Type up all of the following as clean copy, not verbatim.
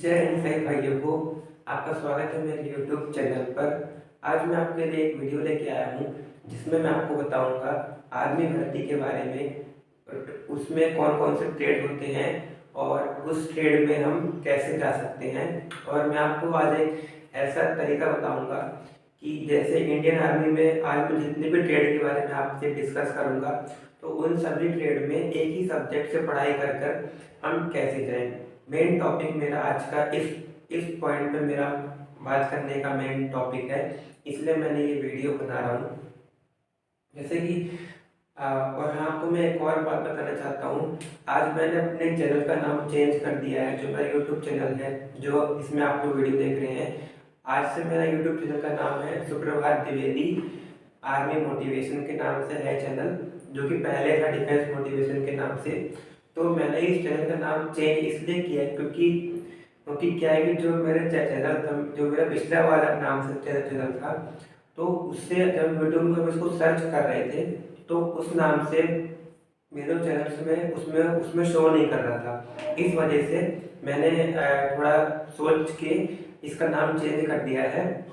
जय हिंद सभी भाइयों को। आपका स्वागत है मेरे YouTube चैनल पर। आज मैं आपके लिए एक वीडियो लेके आया हूँ जिसमें मैं आपको बताऊंगा आर्मी भर्ती के बारे में। उसमें कौन कौन से ट्रेड होते हैं और उस ट्रेड में हम कैसे जा सकते हैं। और मैं आपको आज एक ऐसा तरीका बताऊंगा कि जैसे इंडियन आर्मी में आज मैं जितने भी ट्रेड के बारे में आपसे डिस्कस करूंगा तो उन सभी ट्रेड में एक ही सब्जेक्ट से पढ़ाई कर कर हम कैसे जाएं। मेन टॉपिक मेरा आज का इस पॉइंट पे मेरा बात करने का मेन टॉपिक है, इसलिए मैंने ये वीडियो बना रहा हूँ। जैसे कि और हाँ, आपको मैं एक और बात बताना चाहता हूँ। आज मैंने अपने चैनल का नाम चेंज कर दिया है। जो मेरा यूट्यूब चैनल है, जो इसमें आप लोग वीडियो देख रहे हैं, आज से मेरा यूट्यूब चैनल का नाम है सुप्रभात द्विवेदी आर्मी मोटिवेशन के नाम से है चैनल, जो कि पहले था डिफेंस मोटिवेशन के नाम से। तो मैंने इस चैनल का नाम चेंज इसलिए किया है क्योंकि क्या है कि जो मेरे चैनल था, जो मेरा पिछला वाला नाम से चैनल था, तो उससे जब यूट्यूब में हम इसको सर्च कर रहे थे तो उस नाम से मेरे चैनल्स में उसमें उसमें शो नहीं कर रहा था। इस वजह से मैंने थोड़ा सोच के इसका नाम चेंज कर दिया है।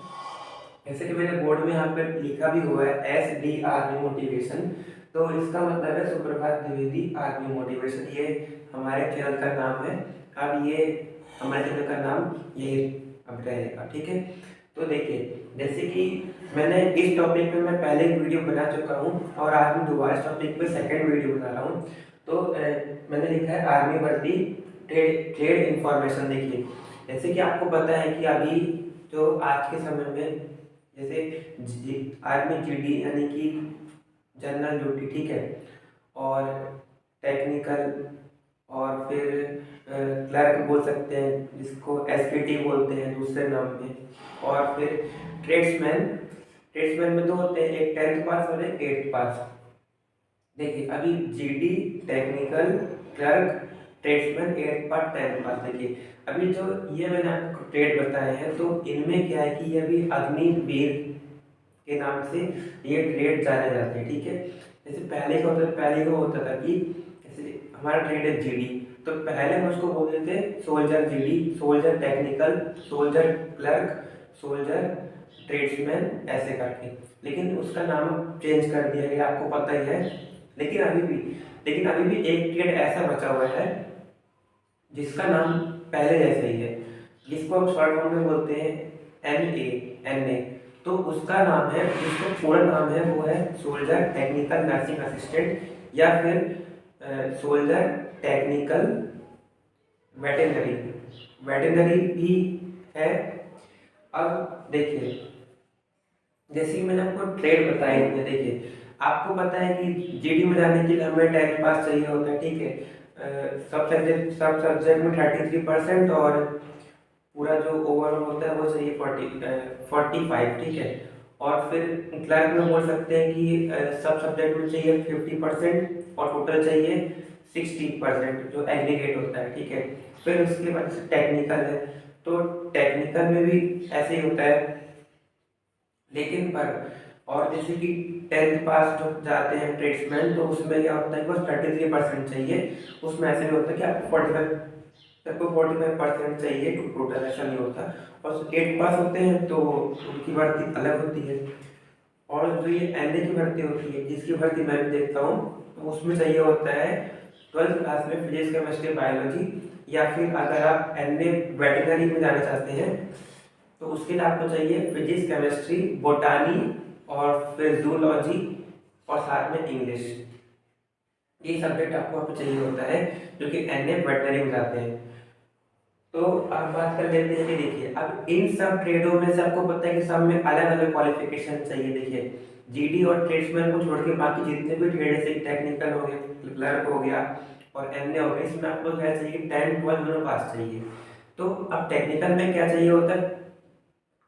जैसे कि मेरे बोर्ड में यहाँ पे लिखा भी हुआ है SD आर्मी मोटिवेशन, तो इसका मतलब है सुप्रभात द्विवेदी आर्मी मोटिवेशन। ये हमारे चैनल का नाम है। अब ये हमारे चैनल का नाम यही अब रहेगा, ठीक है। तो देखिए, जैसे कि मैंने इस टॉपिक पे मैं पहले एक वीडियो बना चुका हूँ और आज मैं दोबारा इस टॉपिक पे सेकेंड वीडियो बना रहा हूँ। तो मैंने लिखा है आर्मी भर्ती ट्रेड इंफॉर्मेशन। देखिए, जैसे कि आपको पता है कि अभी जो आज के समय में जैसे आर्मी GD यानी कि जनरल ड्यूटी, ठीक है, और टेक्निकल, और फिर क्लर्क बोल सकते हैं जिसको SPT बोलते हैं दूसरे नाम में, और फिर ट्रेड्समैन। ट्रेड्समैन में दो होते हैं, एक 10th पास और एक 8th पास। देखिए, अभी GD, technical, clerk, tradesman, 8th पास, 10th पास। देखिए, अभी जो ये मैंने आपको ट्रेड बताए हैं, तो इनमें क्या है कि ये अभी अग्निवीर के नाम से ये ट्रेड जाने जाते हैं, ठीक है। जैसे पहले को होता था कि जैसे हमारा ट्रेड है GD, तो पहले हम उसको बोलते थे soldier GD, soldier technical, soldier clerk, soldier tradesman, ऐसे करके। लेकिन उसका नाम चेंज कर दिया गया, आपको पता ही है। लेकिन अभी भी एक ट्रेड ऐसा बचा हुआ है जिसका नाम पहले जैसे ही है, जिसको हम शॉर्ट फॉर्म में बोलते हैं NA। तो उसका नाम है, जिसका पूरा नाम है वो है सोल्जर टेक्निकल नर्सिंग असिस्टेंट, या फिर सोल्जर टेक्निकल वेटेनरी। वेटेनरी भी है। अब देखिए, जैसे कि मैंने आपको ट्रेड बताई है, देखिए आपको पता है कि GD में जाने के लिए हमें 10th पास चाहिए होता है, ठीक है। सब सब्जेक्ट में 33% और पूरा जो ओवरऑल होता है वो चाहिए 45, ठीक है। और फिर क्लर्क में बोल सकते हैं कि सब सब्जेक्ट में चाहिए 50% और टोटल चाहिए 60% जो एग्रीगेट होता है, ठीक है। फिर उसके बाद टेक्निकल है, तो टेक्निकल में भी ऐसे ही होता है। लेकिन पर और जैसे कि 10th पास जो जाते हैं ट्रेड्समैन, तो उसमें क्या होता है, बस 33% चाहिए। उसमें ऐसे नहीं होता कि आपको 45% चाहिए टोटल, ऐसा नहीं होता। और 8 पास होते हैं तो उनकी भर्ती अलग होती है। और जो ये NA की भर्ती होती है, जिसकी भर्ती मैं भी देखता हूँ, तो उसमें चाहिए होता है 12th क्लास में फिजिक्स, केमिस्ट्री, बायोलॉजी, या फिर अगर आप NA वेटनरी में जाना चाहते हैं तो उसके लिए आपको चाहिए फिजिक्स, केमिस्ट्री, बोटानी, और फिर जूलॉजी, और साथ में इंग्लिश। ये सब्जेक्ट आपको वहाँ पे चाहिए होता है, जो कि NA वेटनरी में जाते हैं। तो अब बात कर लेते हैं कि देखिए, अब इन सब ट्रेडों में से आपको पता है कि सब में अलग अलग क्वालिफिकेशन चाहिए। देखिए, GD और ट्रेड्समैन को छोड़ के बाकी जितने भी ट्रेड है, टेक्निकल हो गया, क्लर्क हो गया, और NA हो गया, इसमें आपको क्या चाहिए, 10 12 दोनों पास चाहिए। तो अब टेक्निकल में क्या चाहिए होता है,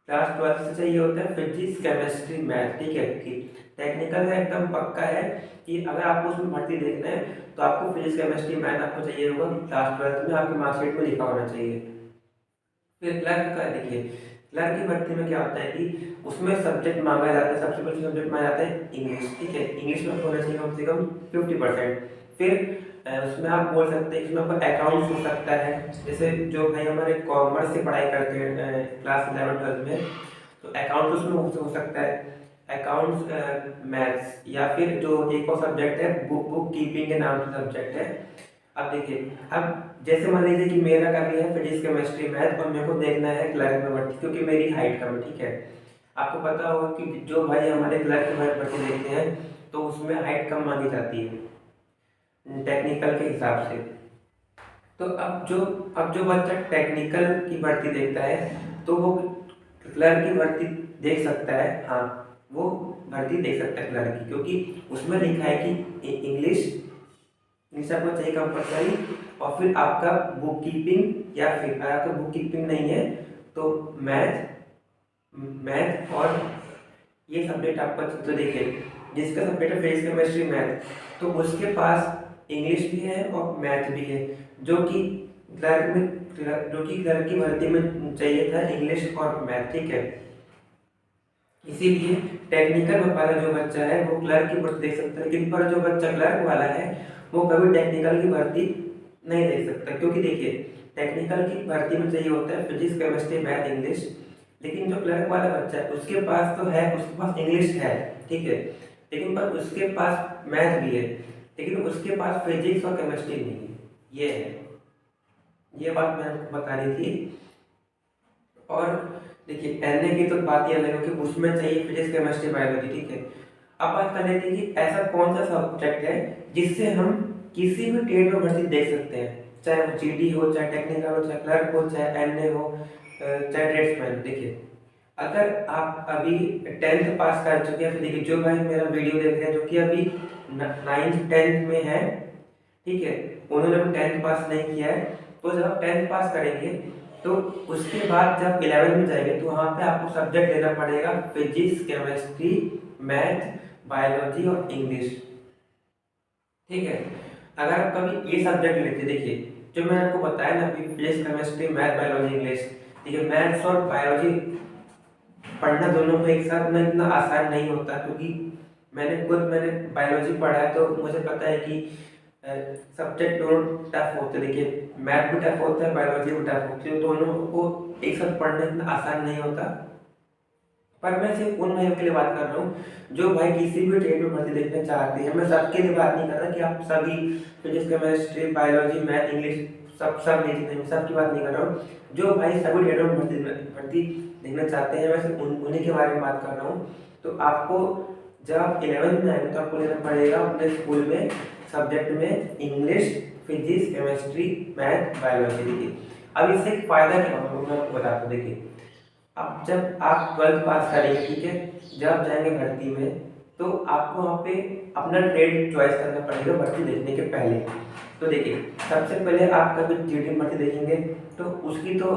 क्लास 12 से चाहिए होता है फिजिक्स, केमिस्ट्री, मैथ, ठीक है। कि टेक्निकल का एकदम पक्का है कि अगर आपको उसमें भर्ती देखना है तो आपको फिजिक्स, केमिस्ट्री, मैथ आपको चाहिए होगा, क्लास 12 में आपके मार्कशीट में लिखा होना चाहिए। फिर क्लर्क का देखिए, क्लर्क की भर्ती में क्या होता है कि उसमें सब्जेक्ट मांगा जाता है, सबसे पहले सब्जेक्ट मांगा जाता है इंग्लिश, ठीक है। इंग्लिश में होना चाहिए कम से कम 50%। फिर उसमें आप बोल सकते हैं, इसमें आपका अकाउंट्स हो सकता है। जैसे जो भाई हमारे कॉमर्स से पढ़ाई करते हैं क्लास 11-12 में, तो अकाउंट उसमें हो सकता है, अकाउंट्स, मैथ्स, या फिर जो एक और सब्जेक्ट है बुक कीपिंग के नाम से सब्जेक्ट है। अब देखिए, अब जैसे मान लीजिए कि मेरा का भी है फिजिक्स केमिस्ट्री मैथ, और मेरे को देखना है क्लर्क में भर्ती, क्योंकि मेरी हाइट कम है, ठीक है। आपको पता होगा कि जो भाई हमारे क्लर्क में भर्ती देखते हैं तो उसमें हाइट कम मांगी जाती है टेक्निकल के हिसाब से। तो अब जो बच्चा टेक्निकल की भर्ती देखता है तो वो क्लर्क की भर्ती देख सकता है। हाँ, वो भर्ती देख सकता है क्लर्क की, क्योंकि उसमें लिखा है कि इंग्लिश इंग्लिश आपको चाहिए कंपलसरी, और फिर आपका बुक कीपिंग, या फिर अगर आपका बुक कीपिंग नहीं है तो मैथ मैथ और ये सब्जेक्ट आपका। तो देखिए, जिसका सब्जेक्ट है फिजिक्स केमिस्ट्री मैथ, तो उसके पास इंग्लिश भी है और मैथ भी है, जो कि क्लर्क की भर्ती में चाहिए था इंग्लिश और मैथ, ठीक है। इसीलिए टेक्निकल वाला जो बच्चा है वो क्लर्क की भर्ती देख सकता है, लेकिन पर जो बच्चा क्लर्क वाला है वो कभी टेक्निकल की भर्ती नहीं देख सकता, क्योंकि देखिए टेक्निकल की भर्ती में चाहिए होता है फिजिक्स केमिस्ट्री मैथ इंग्लिश, लेकिन जो क्लर्क वाला बच्चा है उसके पास तो है, उसके पास इंग्लिश है, ठीक है, लेकिन पर उसके पास मैथ भी है, लेकिन उसके पास फिजिक्स और केमिस्ट्री नहीं है। ये है, ये बात मैं आपको बता रही थी। और देखिए एनए की तो बात ही अलग है कि उसमें चाहिए फिजिक्स केमिस्ट्री बायोलॉजी, ठीक है। अब बात कर लेते हैं कि ऐसा कौन सा सब्जेक्ट है जिससे हम किसी भी ट्रेड में भर्ती देख सकते हैं, चाहे वो जीडी हो, चाहे टेक्निकल हो, चाहे क्लर्क हो, चाहे एनए हो, चाहे ट्रेड्समैन। देखिए, अगर आप अभी 10th पास कर चुके हैं, तो देखिए जो भाई मेरा वीडियो देख रहे हैं जो कि अभी 9th 10th में है, ठीक है, उन्होंने भी 10th पास नहीं किया है, तो जब आप 10th पास करेंगे तो उसके बाद जब 11 में जाएंगे तो वहाँ पे आपको सब्जेक्ट लेना पड़ेगा फिजिक्स केमिस्ट्री मैथ बायोलॉजी और इंग्लिश, ठीक है। अगर आप कभी ये सब्जेक्ट लेते, देखिए जो मैंने आपको बताया ना अभी, physics chemistry math biology English, ठीक है, मैथ्स और बायोलॉजी पढ़ना दोनों को एक साथ में इतना आसान नहीं होता, क्योंकि मैंने बायोलॉजी पढ़ा है तो मुझे पता है कि सब्जेक्ट दोनों टफ होते हैं। देखिए मैथ भी टफ होता है, बायोलॉजी भी टफ होती है, दोनों को एक साथ पढ़ना इतना आसान नहीं होता। पर मैं सिर्फ उन भाइयों के लिए बात कर रहा हूँ जो भाई किसी भी ट्रेड में भर्ती देखना चाहते हैं। मैं सबके लिए बात नहीं कर रहा कि आप सभी physics chemistry biology math English सब लीजिए, मैं सबकी बात नहीं कर रहा हूँ। जो भाई सभी ट्रेडों में भर्ती देखना चाहते हैं, मैं सिर्फ उन्हीं के बारे में बात कर रहा हूँ। तो आपको जब आप 11th में आएंगे तो आपको लेना पड़ेगा अपने स्कूल में सब्जेक्ट में English physics chemistry math biology. देखिए अब इससे फायदा क्या होगा मैं आपको बताता हूँ। देखिए अब जब आप 12th पास करेंगे, ठीक है, जब आप जाएंगे भर्ती में तो आपको वहाँ पे अपना ट्रेड चॉइस करना पड़ेगा भर्ती देखने के पहले। तो देखिए सबसे पहले आप कभी जीडी भर्ती देखेंगे तो उसकी तो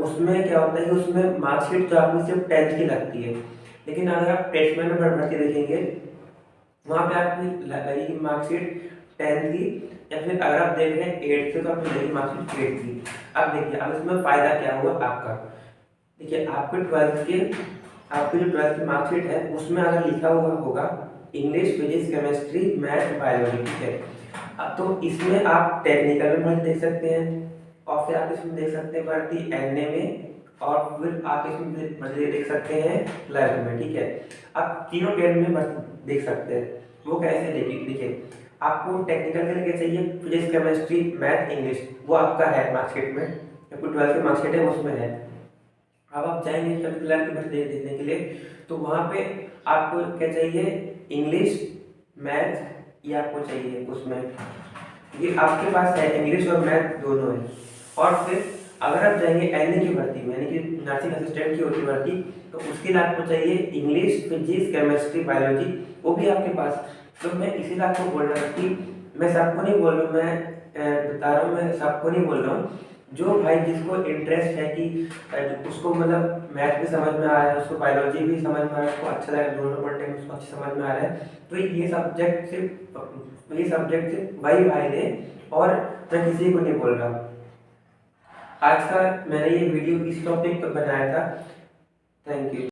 उसमें क्या होता है कि उसमें मार्कशीट जो आपको सिर्फ 10th की लगती है, लेकिन अगर आप ट्रेड्समैन में भर्ती देखेंगे वहाँ पे आपकी लगेगी मार्कशीट 10th की, या फिर अगर आप देख रहे हैं 8th से तो आपको लगेगी मार्कशीट 8th की। अब देखिए अब इसमें फ़ायदा क्या हुआ आपका, देखिए आपकी जो 12th की मार्कशीट है उसमें अगर लिखा हुआ होगा English physics chemistry math biology, ठीक है। अब तो इसमें आप टेक्निकल में भर्ती देख सकते हैं, और फिर आप इसमें देख सकते हैं भर्ती एनए में, और फिर आप इसमें भर्ती देख सकते हैं क्लर्क में, ठीक है। आप तीनों ट्रेड में भर्ती देख सकते हैं। वो कैसे देखिए आपको टेक्निकल के लिए चाहिए फिजिक्स केमिस्ट्री मैथ इंग्लिश, वो आपका है मार्कशीट में, आपको 12th की मार्कशीट है उसमें है। अब आप जाएंगे क्लर्क की भर्ती देखने के लिए तो वहाँ पे आपको क्या चाहिए, इंग्लिश मैथ, ये आपको चाहिए उसमें, ये आपके पास है इंग्लिश और मैथ दोनों है। और फिर अगर आप जाएंगे एनए की भर्ती में, यानी कि नर्सिंग असिस्टेंट की होती भर्ती, तो उसके लिए आपको चाहिए इंग्लिश फिजिक्स केमिस्ट्री बायोलॉजी, वो भी आपके पास। तो मैं इसीलिए आपको बोल रहा हूँ कि मैं सबको नहीं बोल रहा हूँ, मैं बता रहा हूँ, मैं सबको नहीं बोल रहा हूँ। जो भाई जिसको इंटरेस्ट है कि उसको मतलब मैथ भी समझ में आ रहा है, उसको बायोलॉजी भी समझ में आ रहा है, उसको अच्छा लग रहा है, दोनों पढ़ने में उसको अच्छा समझ में आ रहा है, तो ये सब्जेक्ट से वही भाई ने, और मैं किसी को नहीं बोल रहा। आज का मैंने ये वीडियो इस टॉपिक पर बनाया था। Thank you.